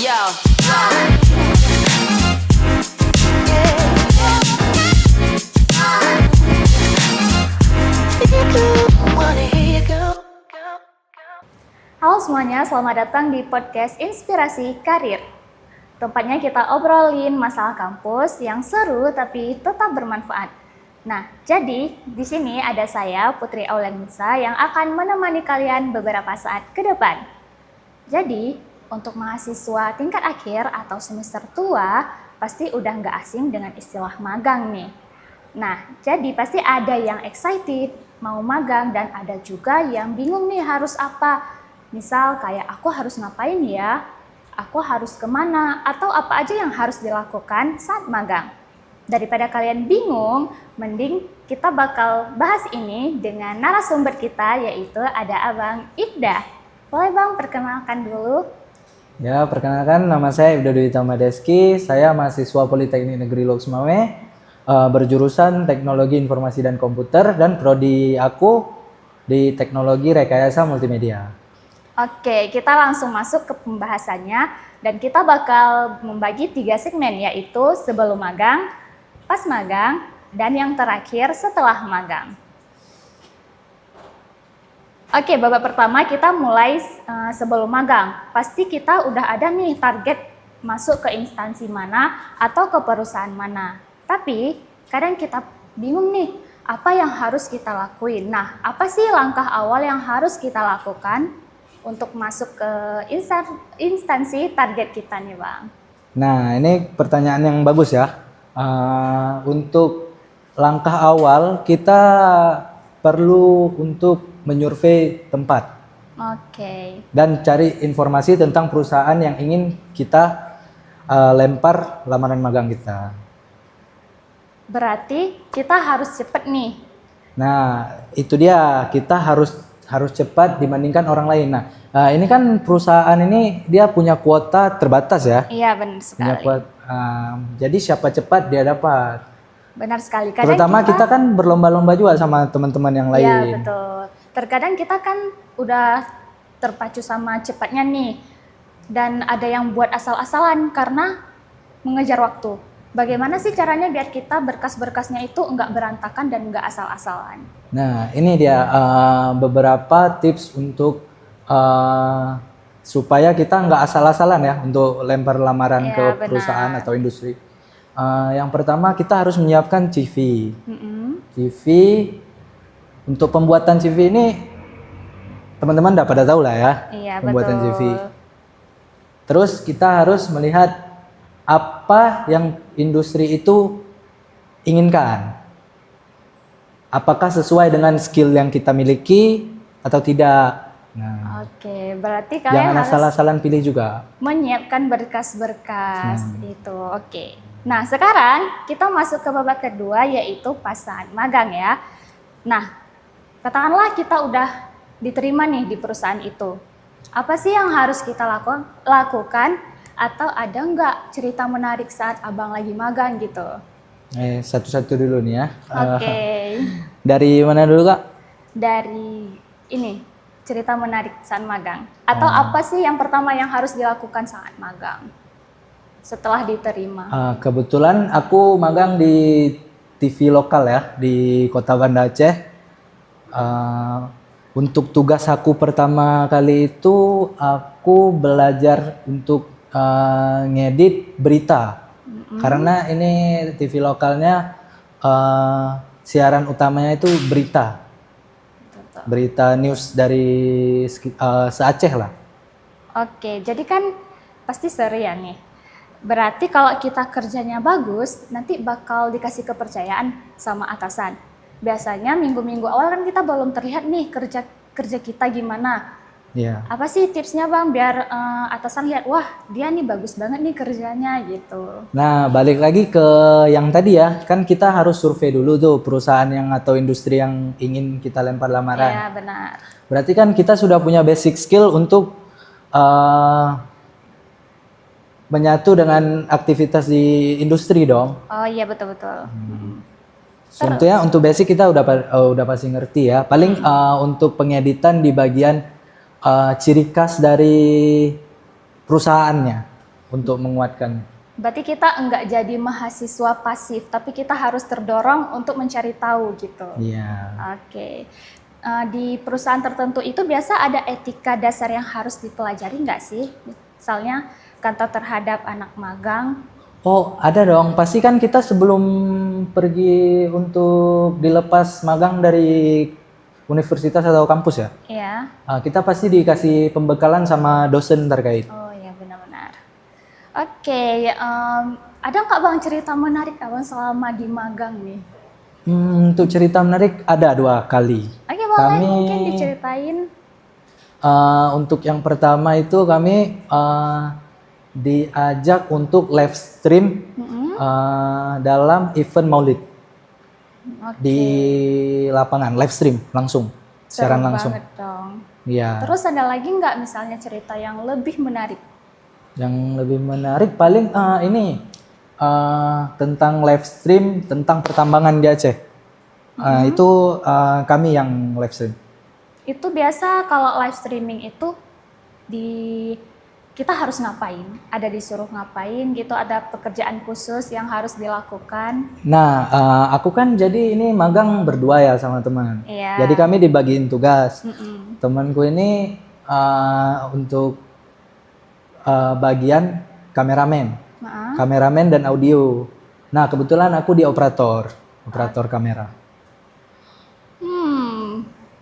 Yo. Halo semuanya, selamat datang di podcast Inspirasi Karir. Tempatnya kita obrolin masalah kampus yang seru tapi tetap bermanfaat. Nah, jadi di sini ada saya, Putri Aulanisa, yang akan menemani kalian beberapa saat ke depan. Jadi, untuk mahasiswa tingkat akhir atau semester tua, pasti udah nggak asing dengan istilah magang nih. Nah, jadi pasti ada yang excited, mau magang, dan ada juga yang bingung nih harus apa. Misal kayak aku harus ngapain ya, aku harus kemana, atau apa aja yang harus dilakukan saat magang. Daripada kalian bingung, mending kita bakal bahas ini dengan narasumber kita, yaitu ada Abang Ibda. Boleh Bang perkenalkan dulu? Ya, perkenalkan nama saya Ibda Dwi Tamadeski, saya mahasiswa Politeknik Negeri Lok Sumawe, berjurusan Teknologi Informasi dan Komputer, dan prodi aku di Teknologi Rekayasa Multimedia. Oke, kita langsung masuk ke pembahasannya dan kita bakal membagi 3 segmen, yaitu sebelum magang, pas magang, dan yang terakhir setelah magang. Oke, babak pertama kita mulai sebelum magang. Pasti kita udah ada nih target masuk ke instansi mana atau ke perusahaan mana. Tapi kadang kita bingung nih, apa yang harus kita lakuin. Nah, apa sih langkah awal yang harus kita lakukan untuk masuk ke instansi target kita nih Bang? Nah, ini pertanyaan yang bagus ya. Untuk langkah awal kita perlu untuk menyurvei tempat. Oke. Dan cari informasi tentang perusahaan yang ingin kita lempar lamaran magang kita. Berarti kita harus cepet nih. Nah, itu dia, kita harus cepat dibandingkan orang lain. Nah, ini kan perusahaan ini dia punya kuota terbatas ya. Iya, benar sekali. Jadi siapa cepat dia dapat. Benar sekali. Kadang terutama kita kan berlomba-lomba juga sama teman-teman yang lain. Iya, betul. Terkadang kita kan udah terpacu sama cepatnya nih. Dan ada yang buat asal-asalan karena mengejar waktu. Bagaimana sih caranya biar kita berkas-berkasnya itu enggak berantakan dan enggak asal-asalan? Nah, ini dia beberapa tips untuk supaya kita nggak asal-asalan ya untuk lempar lamaran Ya, ke benar. perusahaan atau industri. Yang pertama kita harus menyiapkan CV. CV, untuk pembuatan CV ini teman-teman udah pada tahu lah ya. Iya, pembuatan betul. CV. Terus kita harus melihat apa yang industri itu inginkan. Apakah sesuai dengan skill yang kita miliki atau tidak. Nah, Oke, berarti kalian jangan harus asal-asalan pilih juga. menyiapkan berkas-berkas itu. Oke. Nah, sekarang kita masuk ke babak kedua, yaitu pas saat magang ya. Nah, katakanlah kita udah diterima nih di perusahaan itu. Apa sih yang harus kita lakukan? Atau ada nggak cerita menarik saat abang lagi magang gitu? Satu-satu dulu nih ya. Oke. Dari mana dulu Kak? Dari ini, cerita menarik saat magang. Atau apa sih yang pertama yang harus dilakukan saat magang setelah diterima? Kebetulan aku magang di TV lokal ya, di Kota Banda Aceh. Untuk tugas aku pertama kali itu aku belajar untuk ngedit berita. Karena ini TV lokalnya siaran utamanya itu berita. Berita news dari se-Aceh lah. Oke, jadi kan pasti seru ya nih. Berarti kalau kita kerjanya bagus, nanti bakal dikasih kepercayaan sama atasan. Biasanya minggu-minggu awal kan kita belum terlihat nih kerja kita gimana. Iya. Apa sih tipsnya Bang biar atasan lihat, wah dia nih bagus banget nih kerjanya gitu. Nah, balik lagi ke yang tadi ya, kan kita harus survei dulu tuh perusahaan yang atau industri yang ingin kita lempar lamaran. Iya benar. Berarti kan kita sudah punya basic skill untuk menyatu dengan aktivitas di industri dong. Oh iya betul-betul. Tentunya untuk basic kita udah pasti ngerti ya. Paling untuk pengeditan di bagian ciri khas dari perusahaannya. untuk menguatkan. Berarti kita enggak jadi mahasiswa pasif, tapi kita harus terdorong untuk mencari tahu gitu. Iya. Oke. Di perusahaan tertentu itu biasa ada etika dasar yang harus dipelajari nggak sih? Misalnya kantor terhadap anak magang. Oh, ada dong. Pasti kan kita sebelum pergi untuk dilepas magang dari universitas atau kampus ya, Ya. kita pasti dikasih pembekalan sama dosen terkait. Oh ya, benar-benar. Oke, ada nggak Bang cerita menarik Abang selama di magang nih? Untuk cerita menarik ada 2 kali. Oke, boleh mungkin diceritain. Untuk yang pertama itu kami diajak untuk live stream dalam event Maulid di lapangan, live stream langsung, siaran langsung. Banget dong. Iya. Terus ada lagi nggak misalnya cerita yang lebih menarik? Yang lebih menarik paling ini tentang live stream tentang pertambangan di Aceh. Itu kami yang live stream. Itu biasa kalau live streaming itu kita harus ngapain? Ada disuruh ngapain gitu? Ada pekerjaan khusus yang harus dilakukan? Nah, aku kan jadi ini magang berdua ya sama teman. Iya. Jadi kami dibagiin tugas. Temanku ini untuk bagian kameramen. Kameramen dan audio. Nah, kebetulan aku di operator kamera.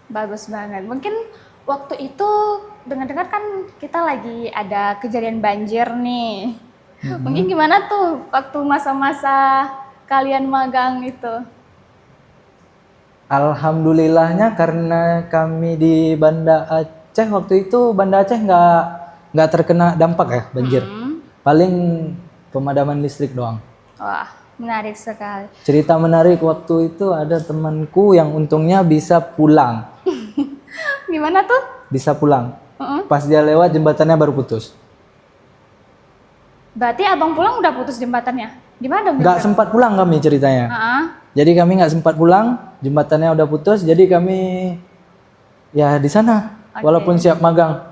Bagus banget. Mungkin waktu itu dengar-dengar kan kita lagi ada kejadian banjir nih. Mungkin gimana tuh waktu masa-masa kalian magang itu? Alhamdulillahnya karena kami di Banda Aceh waktu itu Banda Aceh nggak terkena dampak ya banjir. Paling pemadaman listrik doang. Wah, menarik sekali. Cerita menarik waktu itu ada temanku yang untungnya bisa pulang. Gimana tuh? Bisa pulang. Pas dia lewat jembatannya baru putus. Berarti abang pulang udah putus jembatannya? Gimana dong? Nggak sempat pulang kami ceritanya. Jadi kami nggak sempat pulang, jembatannya udah putus. Jadi kami ya di sana, walaupun siap magang.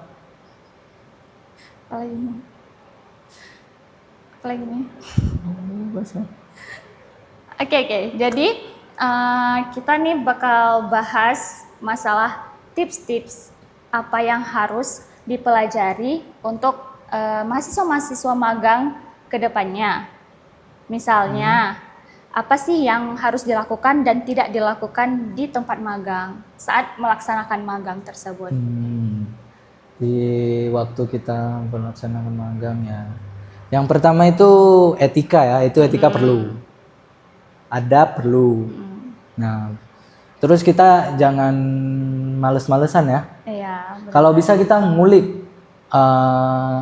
Apalagi nih? Oke. Jadi kita nih bakal bahas masalah tips-tips apa yang harus dipelajari untuk mahasiswa-mahasiswa magang ke depannya. Misalnya, apa sih yang harus dilakukan dan tidak dilakukan di tempat magang saat melaksanakan magang tersebut? Di waktu kita melaksanakan magang ya. Yang pertama itu etika ya, itu etika perlu. Adab perlu. Nah, terus kita jangan males-malesan ya. Iya. Kalau bisa kita ngulik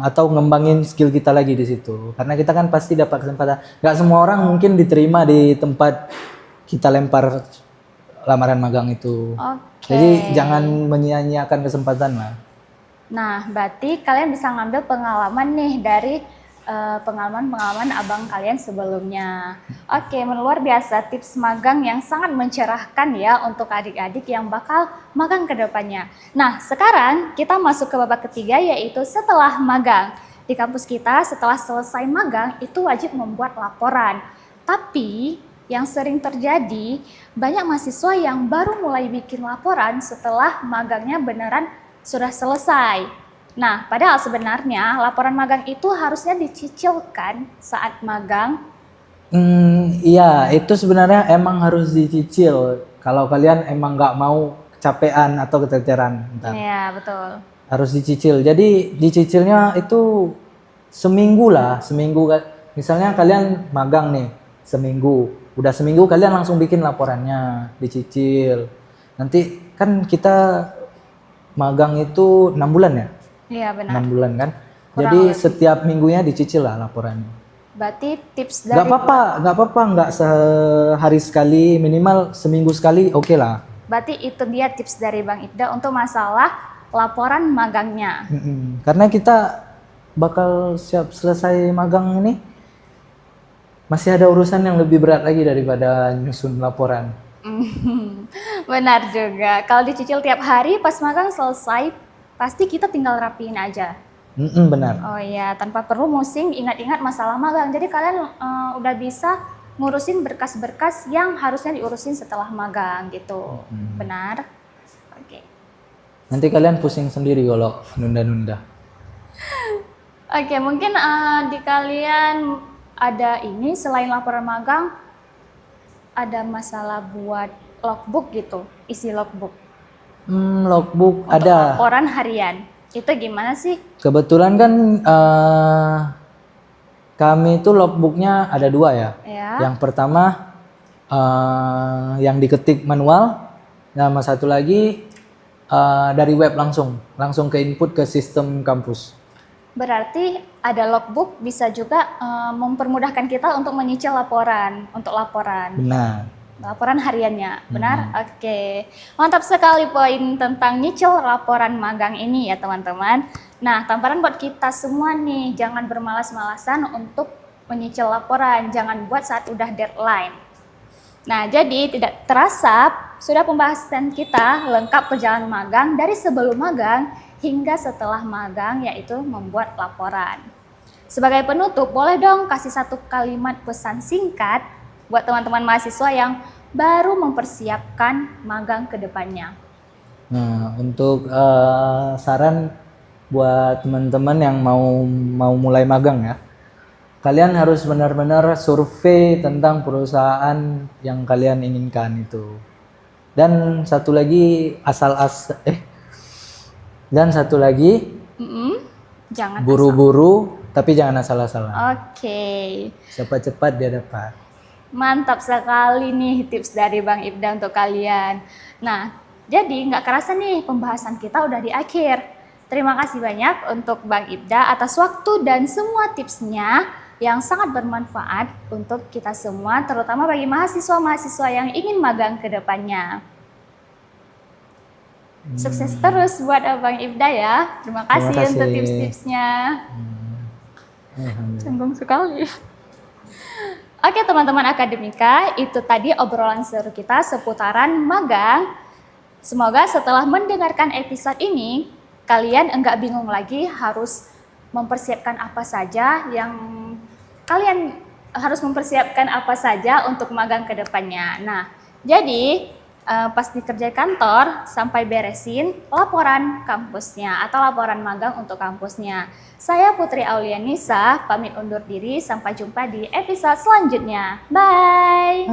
atau ngembangin skill kita lagi di situ. Karena kita kan pasti dapat kesempatan. Gak semua orang mungkin diterima di tempat kita lempar lamaran magang itu. Jadi jangan menyia-nyiakan kesempatan lah. Nah, berarti kalian bisa ngambil pengalaman nih dari pengalaman-pengalaman abang kalian sebelumnya. Oke, luar biasa tips magang yang sangat mencerahkan ya untuk adik-adik yang bakal magang ke depannya. Nah, sekarang kita masuk ke babak ketiga yaitu setelah magang. Di kampus kita setelah selesai magang itu wajib membuat laporan. Tapi yang sering terjadi banyak mahasiswa yang baru mulai bikin laporan setelah magangnya beneran sudah selesai. Nah, padahal sebenarnya laporan magang itu harusnya dicicilkan saat magang. Iya, itu sebenarnya emang harus dicicil. Kalau kalian emang nggak mau kecapean atau keteteran. Iya, betul. Harus dicicil. Jadi dicicilnya itu seminggu lah, seminggu. Misalnya kalian magang nih, seminggu. Udah seminggu kalian langsung bikin laporannya, dicicil. Nanti kan kita magang itu 6 bulan ya? Iya, benar. 6 bulan kan? Jadi setiap minggunya dicicil lah laporannya. Berarti tips dari... Gak apa-apa, nggak sehari sekali, minimal seminggu sekali, oke lah. Berarti itu dia tips dari Bang Ibda untuk masalah laporan magangnya. Karena kita bakal siap selesai magang ini, masih ada urusan yang lebih berat lagi daripada nyusun laporan. Benar juga. Kalau dicicil tiap hari pas magang selesai, pasti kita tinggal rapiin aja. Benar. Oh iya, tanpa perlu musing ingat-ingat masalah magang. Jadi kalian udah bisa ngurusin berkas-berkas yang harusnya diurusin setelah magang gitu. Benar? Oke. Nanti kalian pusing sendiri kalau nunda-nunda. Oke, mungkin di kalian ada ini selain laporan magang, ada masalah buat logbook gitu, isi logbook. Logbook Untuk ada. laporan harian. Itu gimana sih? Kebetulan kan kami itu logbooknya ada 2 ya. Ya. Yang pertama yang diketik manual, sama satu lagi dari web langsung ke input ke sistem kampus. Berarti ada logbook bisa juga mempermudahkan kita untuk menyicil laporan, untuk laporan. Benar. Laporan hariannya, benar? Oke, mantap sekali poin tentang nyicil laporan magang ini ya teman-teman. Nah, tamparan buat kita semua nih, jangan bermalas-malasan untuk menyicil laporan, jangan buat saat udah deadline. Nah, jadi tidak terasa sudah pembahasan kita lengkap perjalanan magang dari sebelum magang hingga setelah magang, yaitu membuat laporan. Sebagai penutup, boleh dong kasih satu kalimat pesan singkat buat teman-teman mahasiswa yang baru mempersiapkan magang ke depannya. Nah, untuk saran buat teman-teman yang mau mulai magang ya, kalian harus benar-benar survei tentang perusahaan yang kalian inginkan itu. Dan satu lagi Jangan buru-buru tapi jangan asal-asalan. Oke. Cepat-cepat dia dapat. Mantap sekali nih tips dari Bang Ibda untuk kalian. Nah, jadi nggak kerasa nih pembahasan kita udah di akhir. Terima kasih banyak untuk Bang Ibda atas waktu dan semua tipsnya yang sangat bermanfaat untuk kita semua, terutama bagi mahasiswa-mahasiswa yang ingin magang ke depannya. Sukses terus buat Abang Ibda ya. Terima kasih untuk tips-tipsnya. Canggung sekali. Oke teman-teman akademika, itu tadi obrolan seru kita seputaran magang. Semoga setelah mendengarkan episode ini, kalian enggak bingung lagi harus mempersiapkan apa saja untuk magang ke depannya. Nah, jadi pas dikerja kantor sampai beresin laporan kampusnya atau laporan magang untuk kampusnya. Saya Putri Aulianisa pamit undur diri, sampai jumpa di episode selanjutnya. Bye.